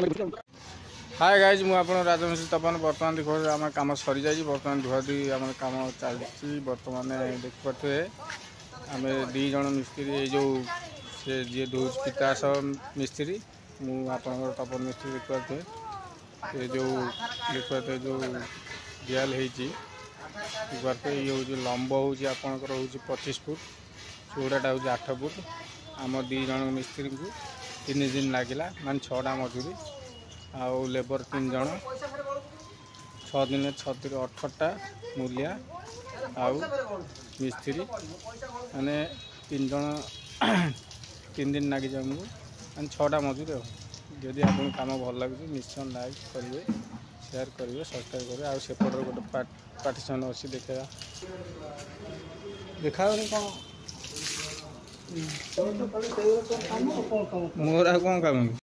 hi guys मु आपन राजवंशी तपन बर्तमान देखो आम कम सरी जाइए बर्तमान धुआधुई आम कम चलती बर्तमान देख पारे आम दी जन मिस्त्री जो से जी धोज पिताश मिस्त्री मुझे तपन मिस्त्री देख पारे ये जो देख पारे जो दियाल होते ये हूँ लंब हूँ आपंकर हूँ 25 फुट चौड़ाटा हूँ 8 फुट आम दी जन मिस्त्री को 3 दिन लगिला मान 6टा मजूरी आउ लेबर 3 जन 6 दिन 18टा मूलिया आउ मिस्त्री मैंने 3 जन 3 दिन लगी आमको मैंने 6टा मजूरी जदि आपको कम भल लगे निश्चय लाइक करेंगे शेयर करेंगे सब्सक्राइब करेंगे आउ सेपटर गोटे पार्टीशन अच्छी देखा देखा कौन मोर कौन काम